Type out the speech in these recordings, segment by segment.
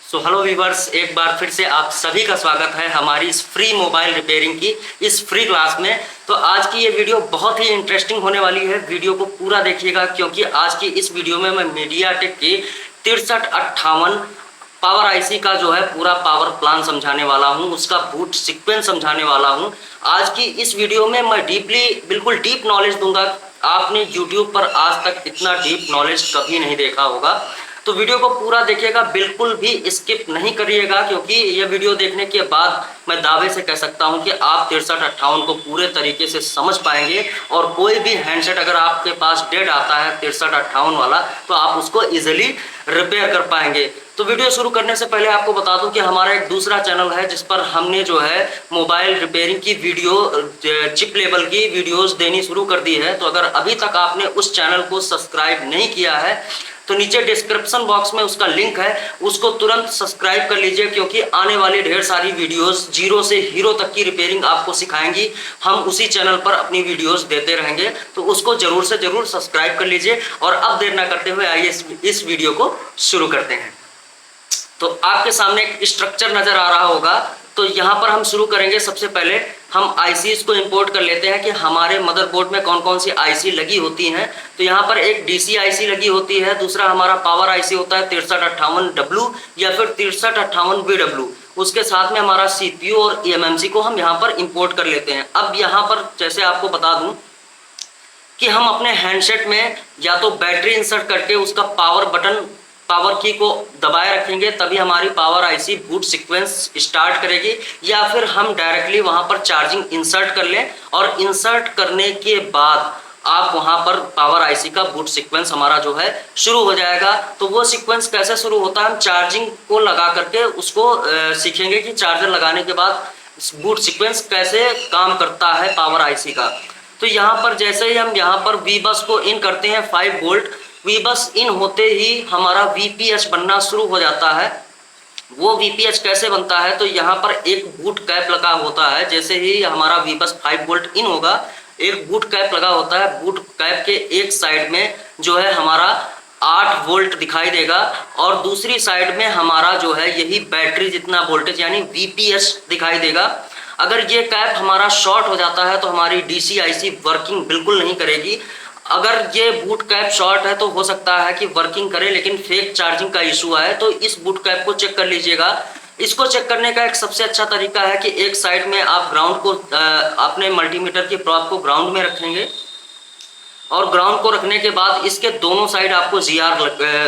Hello viewers, एक बार फिर से आप सभी का स्वागत है हमारी इस फ्री मोबाइल रिपेयरिंग की इस फ्री क्लास में। तो आज की ये वीडियो बहुत ही इंटरेस्टिंग होने वाली है। वीडियो को पूरा देखिएगा क्योंकि आज की इस वीडियो में मैं मीडियाटेक की 6358 पावर आईसी का जो है पूरा पावर प्लान समझाने वाला हूं, उसका बूट सीक्वेंस समझाने वाला हूं। आज की इस वीडियो में मैं बिल्कुल डीप नॉलेज दूंगा। आपने यूट्यूब पर आज तक इतना डीप नॉलेज कभी नहीं देखा होगा। तो वीडियो को पूरा देखिएगा, बिल्कुल भी स्किप नहीं करिएगा, क्योंकि ये वीडियो देखने के बाद मैं दावे से कह सकता हूं कि आप 6358 को पूरे तरीके से समझ पाएंगे। और कोई भी हैंडसेट अगर आपके पास डेड आता है 6358 वाला, तो आप उसको इजीली रिपेयर कर पाएंगे। तो वीडियो शुरू करने से पहले आपको बता दूं कि हमारा एक दूसरा चैनल है जिस पर हमने जो है मोबाइल रिपेयरिंग की वीडियो, चिप लेवल की वीडियोस देनी शुरू कर दी है। तो अगर अभी तक आपने उस चैनल को सब्सक्राइब नहीं किया है तो नीचे डिस्क्रिप्शन बॉक्स में उसका लिंक है, उसको तुरंत सब्सक्राइब कर लीजिए, क्योंकि आने वाली ढेर सारी वीडियोस जीरो से हीरो तक की रिपेयरिंग आपको सिखाएंगी। हम उसी चैनल पर अपनी वीडियोस देते रहेंगे, तो उसको जरूर से जरूर सब्सक्राइब कर लीजिए। और अब देर ना करते हुए आइए इस वीडियो को शुरू करते हैं। तो आपके सामने एक स्ट्रक्चर नजर आ रहा होगा। तो यहाँ पर हम शुरू करेंगे। सबसे पहले हम आईसीज को इंपोर्ट कर लेते हैं कि हमारे मदरबोर्ड में कौन कौन सी आईसी लगी होती हैं। तो यहाँ पर एक डीसी आईसी लगी होती है, दूसरा हमारा पावर आईसी होता है 6358W या फिर 6358BW। उसके साथ में हमारा सीपीयू और ईएमएमसी को हम यहाँ पर इंपोर्ट कर लेते हैं। अब यहाँ पर जैसे आपको बता दूं कि हम अपने हैंडसेट में या तो बैटरी इंसर्ट करके उसका पावर की को दबाए रखेंगे, तभी हमारी power IC boot sequence start करेगी, या फिर हम डायरेक्टली वहां पर चार्जिंग इंसर्ट कर लें और इंसर्ट करने के बाद आप वहां पर पावर आईसी का बूट सीक्वेंस हमारा जो है शुरू हो जाएगा। तो वो सीक्वेंस कैसे शुरू होता है, हम चार्जिंग को लगा करके उसको सीखेंगे कि चार्जर लगाने के बाद बूट सीक्वेंस कैसे काम करता है पावर आईसी का। तो यहाँ पर जैसे ही हम यहाँ पर वी बस को इन करते हैं 5 वोल्ट, वी बस इन होते ही हमारा वीपीएच बनना शुरू हो जाता है। वो वीपीएच कैसे बनता है, तो यहाँ पर एक बूट कैप लगा होता है। जैसे ही हमारा वी बस 5 वोल्ट इन होगा, एक बूट कैप लगा होता है। बूट कैप के एक साइड में जो है हमारा 8 वोल्ट दिखाई देगा और दूसरी साइड में हमारा जो है यही बैटरी जितना वोल्टेज यानी वीपीएच दिखाई देगा। अगर ये कैप हमारा शॉर्ट हो जाता है तो हमारी डीसी आईसी वर्किंग बिल्कुल नहीं करेगी। अगर ये बूट कैप शॉर्ट है तो हो सकता है कि वर्किंग करे, लेकिन फेक चार्जिंग का इशू आए। तो इस बूट कैप को चेक कर लीजिएगा। इसको चेक करने का एक सबसे अच्छा तरीका है कि एक साइड में आप ग्राउंड को अपने मल्टीमीटर की प्रॉब को ग्राउंड में रखेंगे और ग्राउंड को रखने के बाद इसके दोनों साइड आपको जीआर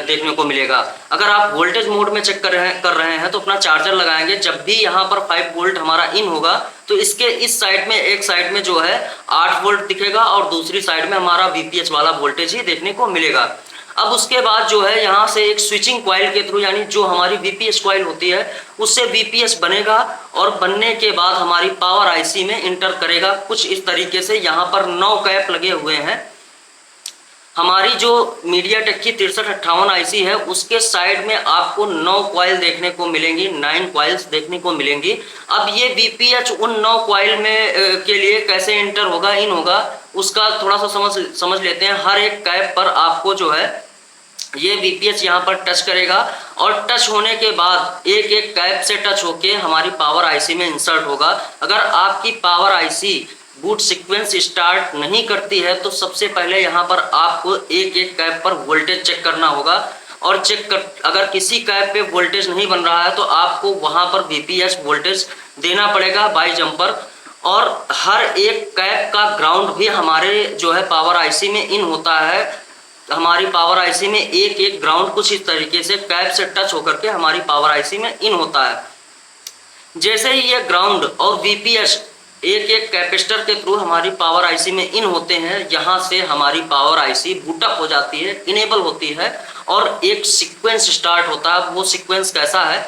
देखने को मिलेगा। अगर आप वोल्टेज मोड में चेक कर रहे हैं तो अपना चार्जर लगाएंगे। जब भी यहाँ पर 5 वोल्ट हमारा इन होगा तो इसके इस साइड में एक साइड में जो है 8 वोल्ट दिखेगा और दूसरी साइड में हमारा वीपीएच वाला वोल्टेज ही देखने को मिलेगा। अब उसके बाद जो है यहाँ से एक स्विचिंग कॉइल के थ्रू, यानी जो हमारी वीपीएच कॉइल होती है उससे वीपीएच बनेगा और बनने के बाद हमारी पावर आईसी में इंटर करेगा। कुछ इस तरीके से यहाँ पर 9 कैप लगे हुए हैं। हमारी जो मीडियाटेक की 6358 आईसी है उसके साइड में आपको 9 कॉइल देखने को मिलेंगी, 9 कॉइल्स देखने को मिलेंगी। अब ये वीपीएच उन 9 कॉइल में के लिए कैसे इंटर होगा, इन होगा, उसका थोड़ा सा समझ लेते हैं। हर एक कैप पर आपको जो है ये वीपीएच यहाँ पर टच करेगा और टच होने के बाद एक एक कैप से टच होके हमारी पावर आईसी में इंसर्ट होगा। अगर आपकी power IC boot sequence start नहीं करती है तो सबसे पहले यहाँ पर आपको एक एक कैप पर वोल्टेज चेक करना होगा और अगर किसी कैप पे वोल्टेज नहीं बन रहा है तो आपको वहाँ पर वीपीएच वोल्टेज देना पड़ेगा बाई जंपर। और हर एक कैप का ग्राउंड भी हमारे जो है पावर आईसी में इन होता है। हमारी पावर आईसी में एक एक ग्राउंड कुछ इस तरीके से कैप से टच होकर के हमारी पावर आईसी में इन होता है। जैसे ही ये ग्राउंड और वीपीएच एक एक कैपेसिटर के थ्रू हमारी पावर आईसी में इन होते हैं, यहाँ से हमारी पावर आईसी बूटअप हो जाती है, इनेबल होती है और एक सीक्वेंस स्टार्ट होता है। वो सीक्वेंस कैसा है,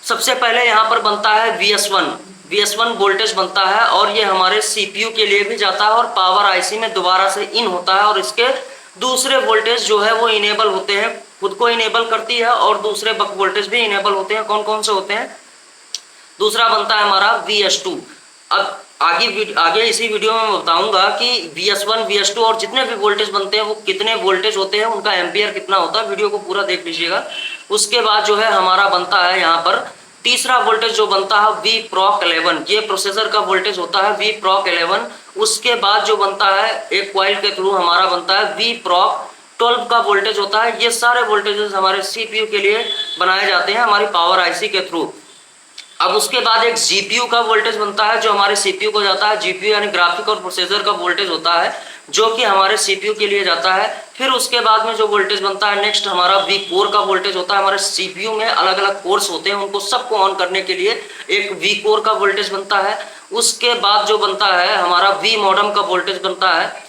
सबसे पहले यहाँ पर बनता है VS1 वोल्टेज बनता है और ये हमारे सीपीयू के लिए भी जाता है और पावर आईसी में दोबारा से इन होता है और इसके दूसरे वोल्टेज जो है वो इनेबल होते हैं, खुद को इनेबल करती है और दूसरे बक वोल्टेज भी इनेबल होते हैं। कौन कौन से होते हैं, दूसरा बनता है हमारा VS2। अब आगे इसी वीडियो में मैं बताऊंगा कि VS1 VS2 और जितने भी वोल्टेज बनते हैं वो कितने वोल्टेज होते हैं, उनका एम्पियर कितना होता है। वीडियो को पूरा देख लीजिएगा। उसके बाद जो है हमारा बनता है यहाँ पर तीसरा वोल्टेज जो बनता है Vproc11, ये प्रोसेसर का वोल्टेज होता है Vproc11। उसके बाद जो बनता है एक कॉइल के थ्रू हमारा बनता है Vproc12 का वोल्टेज होता है। ये सारे वोल्टेजेस हमारे CPU के लिए बनाए जाते हैं हमारी पावर IC के थ्रू। अब उसके बाद एक GPU का वोल्टेज बनता है जो हमारे CPU को जाता है। GPU यानी ग्राफिक और प्रोसेसर का वोल्टेज होता है जो कि हमारे CPU के लिए जाता है। फिर उसके बाद में जो वोल्टेज बनता है नेक्स्ट हमारा Vcore का वोल्टेज होता है। हमारे CPU में अलग अलग कोर्स होते हैं, उनको सबको ऑन करने के लिए एक Vcore का वोल्टेज बनता है। उसके बाद जो बनता है हमारा Vmodem का वोल्टेज बनता है,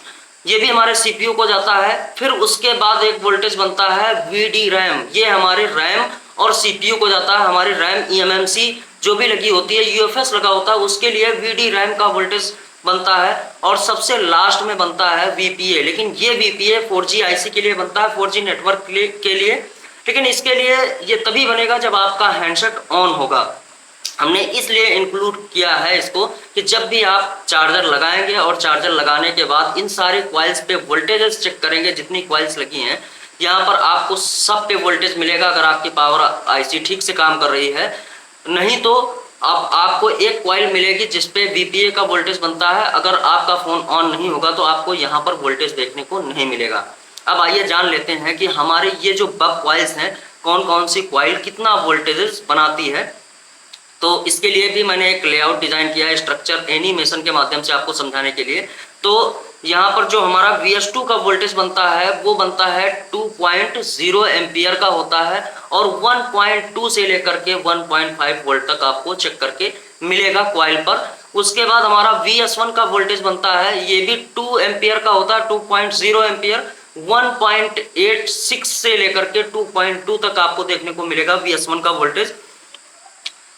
ये भी हमारे CPU को जाता है। फिर उसके बाद एक वोल्टेज बनता है VDRAM, ये हमारे रैम और CPU को जाता है। हमारी रैम eMMC जो भी लगी होती है, UFS लगा होता है, उसके लिए VDRAM का वोल्टेज बनता है। और सबसे लास्ट में बनता है VPA, लेकिन ये VPA 4G IC के लिए बनता है, 4G नेटवर्क के लिए। लेकिन इसके लिए ये तभी बनेगा जब आपका हैंडसेट ऑन होगा। हमने इसलिए इंक्लूड किया है इसको कि जब भी आप चार्जर लगाएंगे और चार्जर लगाने के बाद इन सारे कॉइल्स पे वोल्टेजेस चेक करेंगे, जितनी कॉइल्स लगी हैं यहाँ पर आपको सब पे वोल्टेज मिलेगा अगर आपकी पावर IC ठीक से काम कर रही है। नहीं तो अब आपको एक कॉइल मिलेगी जिसपे VPA का वोल्टेज बनता है। अगर आपका फ़ोन ऑन नहीं होगा तो आपको यहाँ पर वोल्टेज देखने को नहीं मिलेगा। अब आइए जान लेते हैं कि हमारे ये जो बक कॉइल्स हैं, कौन कौन सी कॉइल कितना वोल्टेजेस बनाती है। तो इसके लिए भी मैंने एक लेआउट डिज़ाइन किया है स्ट्रक्चर एनिमेशन के माध्यम से आपको समझाने के लिए। तो यहाँ पर जो हमारा VS2 का वोल्टेज बनता है वो बनता है 2.0 एम्पियर का होता है और 1.2 से लेकर के 1.5 वोल्ट तक आपको चेक करके मिलेगा कॉइल पर। उसके बाद हमारा VS1 का वोल्टेज बनता है, ये भी 2 एम्पियर का होता है, 2.0 एम्पियर 1.86 से लेकर के 2.2 तक आपको देखने को मिलेगा VS1 का वोल्टेज।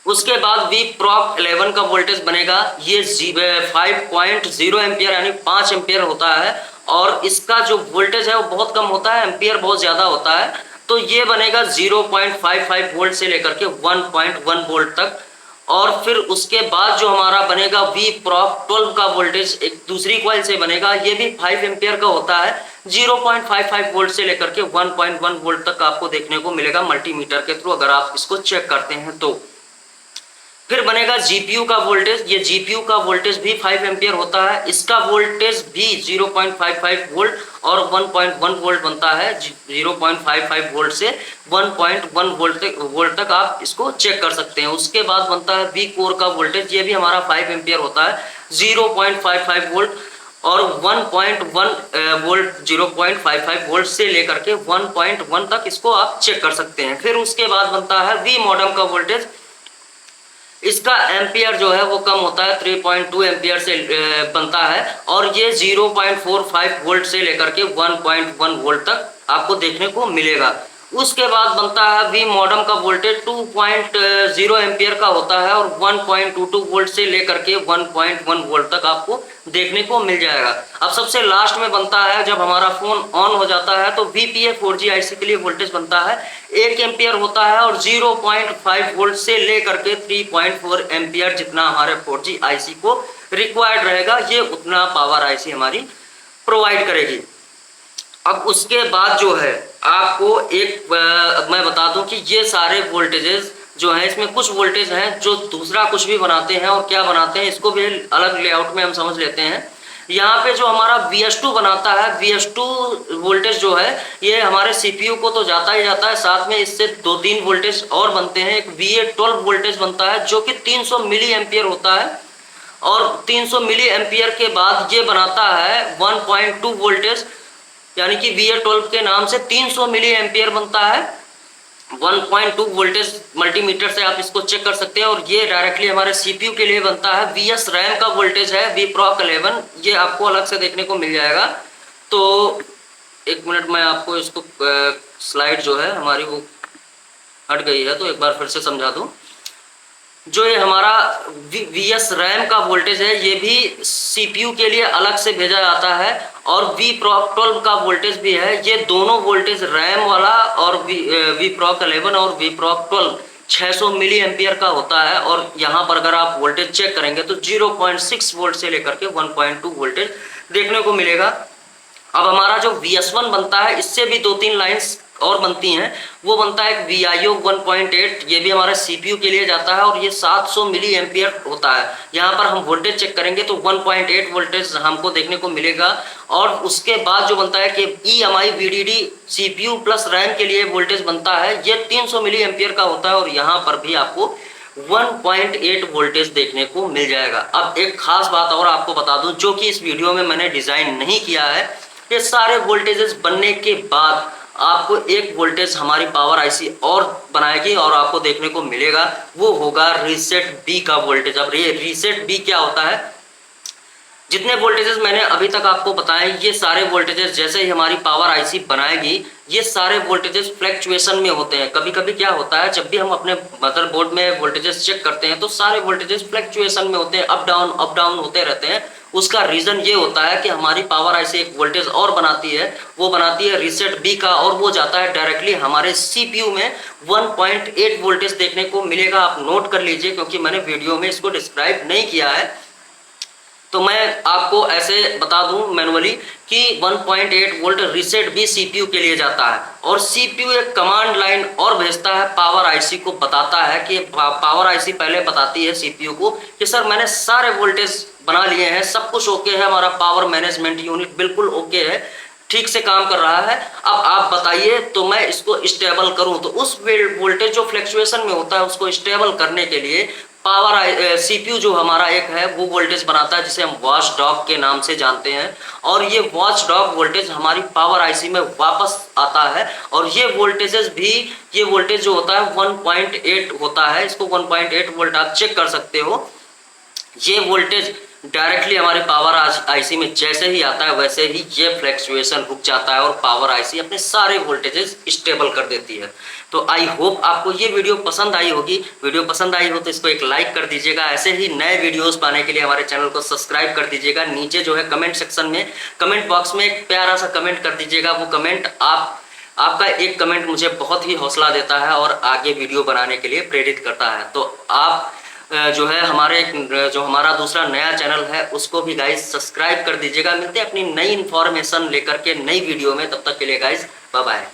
उसके बाद Vproc11 का वोल्टेज बनेगा, ये 5.0 एम्पियर यानी 5 एम्पियर होता है और इसका जो वोल्टेज है वो बहुत कम होता है, एम्पियर बहुत ज़्यादा होता है। तो ये बनेगा 0.55 वोल्ट से लेकर के 1.1 वोल्ट तक। और फिर उसके बाद जो हमारा बनेगा Vproc12 का वोल्टेज एक दूसरी कॉइल से बनेगा, ये भी 5 एम्पियर का होता है, 0.55 वोल्ट से लेकर के 1.1 वोल्ट तक आपको देखने को मिलेगा मल्टीमीटर के थ्रू अगर आप इसको चेक करते हैं तो। फिर बनेगा GPU का वोल्टेज, ये GPU का वोल्टेज भी 5 एम्पियर होता है, इसका वोल्टेज भी 0.55 वोल्ट और 1.1 वोल्ट बनता है। 0.55 वोल्ट से 1.1 वोल्ट तक आप इसको चेक कर सकते हैं। उसके बाद बनता है Vcore का वोल्टेज, ये भी हमारा 5 एम्पियर होता है, 0.55 वोल्ट और 1.1 वोल्ट 0.55 वोल्ट से लेकर के 1.1 तक इसको आप चेक कर सकते हैं। फिर उसके बाद बनता है Vmodem का वोल्टेज, इसका एम्पियर जो है वो कम होता है, 3.2 एम्पियर से बनता है और ये 0.45 वोल्ट से लेकर के 1.1 वोल्ट तक आपको देखने को मिलेगा। उसके बाद बनता है Vmodem का वोल्टेज 2.0 एम्पियर का होता है और 1.22 वोल्ट से लेकर के 1.1 वोल्ट तक आपको देखने को मिल जाएगा। अब सबसे लास्ट में बनता है जब हमारा फ़ोन ऑन हो जाता है तो VPA 4G IC के लिए वोल्टेज बनता है, 1 एम्पियर होता है और 0.5 वोल्ट से लेकर के 3.4 एम्पियर जितना हमारे 4G IC को रिक्वायर्ड रहेगा, ये उतना पावर IC हमारी प्रोवाइड करेगी। अब उसके बाद जो है आपको एक मैं बता दूं कि ये सारे वोल्टेजेस जो हैं, इसमें कुछ वोल्टेज हैं जो दूसरा कुछ भी बनाते हैं और क्या बनाते हैं इसको भी अलग लेआउट में हम समझ लेते हैं। यहाँ पे जो हमारा VS2 बनाता है, VS2 वोल्टेज जो है ये हमारे CPU को तो जाता ही जाता है, साथ में इससे 2-3 वोल्टेज और बनते हैं। एक VA12 वोल्टेज बनता है जो कि 300 मिली एम्पियर होता है और 300 मिली एम्पियर के बाद ये बनाता है 1.2 वोल्टेज, यानी कि VA12 के नाम से 300 मिली एम्पियर बनता है। 1.2 वोल्टेज मल्टीमीटर से आप इसको चेक कर सकते हैं और ये डायरेक्टली हमारे CPU के लिए बनता है। VSRAM का वोल्टेज है Vproc11, ये आपको अलग से देखने को मिल जाएगा। तो एक मिनट मैं आपको इसको स्लाइड जो है हमारी वो हट गई है तो एक बार फिर से समझा दूँ। जो ये हमारा VSRAM का वोल्टेज है ये भी CPU के लिए अलग से भेजा जाता है और Vproc12 का वोल्टेज भी है। ये दोनों वोल्टेज रैम वाला और Vproc11 और Vproc12 600 मिली एम्पियर का होता है और यहाँ पर अगर आप वोल्टेज चेक करेंगे तो 0.6 वोल्ट से लेकर के 1.2 वोल्टेज देखने को मिलेगा। अब हमारा जो VS1 बनता है, इससे भी 2-3 लाइंस और बनती हैं। वो बनता है VIO 1.8, ये भी हमारा CPU के लिए जाता है और ये 700 मिली एम्पियर होता है। यहाँ पर हम वोल्टेज चेक करेंगे तो 1.8 वोल्टेज हमको देखने को मिलेगा। और उसके बाद जो बनता है कि EMI VDD CPU plus RAM के लिए वोल्टेज बनता है, ये 300 मिली एम्पियर का होता है और यहाँ पर भी आपको 1.8 वोल्टेज देखने को मिल जाएगा। अब एक खास बात और आपको बता दूं, जो कि इस वीडियो में मैंने डिजाइन नहीं किया है, ये सारे वोल्टेजेस बनने के बाद आपको एक वोल्टेज हमारी पावर आईसी और बनाएगी और आपको देखने को मिलेगा, वो होगा रीसेट बी का वोल्टेज। अब ये रीसेट बी क्या होता है, जितने वोल्टेजेस मैंने अभी तक आपको बताए, ये सारे वोल्टेजेस जैसे ही हमारी पावर आईसी बनाएगी, ये सारे वोल्टेजेस फ्लैक्चुएशन में होते हैं। कभी कभी क्या होता है, जब भी हम अपने मदरबोर्ड में वोल्टेजेस चेक करते हैं तो सारे वोल्टेजेस फ्लैक्चुएशन में होते हैं, अप डाउन होते रहते हैं। उसका रीजन ये होता है कि हमारी पावर आईसी एक वोल्टेज और बनाती है, वो बनाती है रीसेट बी का, और वो जाता है डायरेक्टली हमारे सीपीयू में। 1.8 वोल्टेज देखने को मिलेगा। आप नोट कर लीजिए, क्योंकि मैंने वीडियो में इसको डिस्क्राइब नहीं किया है, तो मैं आपको ऐसे बता दूं मैनुअली कि 1.8 वोल्ट रीसेट भी सीपीयू के लिए जाता है। और सीपीयू एक कमांड लाइन और भेजता है पावर आईसी को, बताता है कि पावर आईसी पहले बताती है सीपीयू को कि सर मैंने सारे वोल्टेज बना लिए हैं, सब कुछ ओके है, हमारा पावर मैनेजमेंट यूनिट बिल्कुल ओके है, ठीक से काम कर रहा है, अब आप बताइए तो मैं इसको स्टेबल करूं। तो उस वोल्टेज जो फ्लक्चुएशन में होता है उसको स्टेबल करने के लिए पावर सीपीयू जो हमारा एक है वो वोल्टेज बनाता है, जिसे हम वॉच डॉग के नाम से जानते हैं। और ये वॉच डॉग वोल्टेज हमारी पावर आईसी में वापस आता है। और ये वोल्टेजेस भी, ये वोल्टेज जो होता है 1.8 होता है, इसको 1.8 वोल्ट आप चेक कर सकते हो। ये वोल्टेज डायरेक्टली हमारे पावर आईसी में जैसे ही आता है वैसे ही ये फ्लक्चुएशन रुक जाता है और पावर आईसी अपने सारे वोल्टेजेस स्टेबल कर देती है। तो आई होप आपको ये वीडियो पसंद आई होगी। वीडियो पसंद आई हो तो इसको एक लाइक कर दीजिएगा। ऐसे ही नए वीडियोस पाने के लिए हमारे चैनल को सब्सक्राइब कर दीजिएगा। नीचे जो है कमेंट सेक्शन में, कमेंट बॉक्स में एक प्यारा सा कमेंट कर दीजिएगा। वो कमेंट आपका एक कमेंट मुझे बहुत ही हौसला देता है और आगे वीडियो बनाने के लिए प्रेरित करता है। तो आप जो है हमारा दूसरा नया चैनल है उसको भी गाइज सब्सक्राइब कर दीजिएगा। मिलते हैं अपनी नई इन्फॉर्मेशन लेकर के नई वीडियो में, तब तक के लिए गाइज बाय बाय।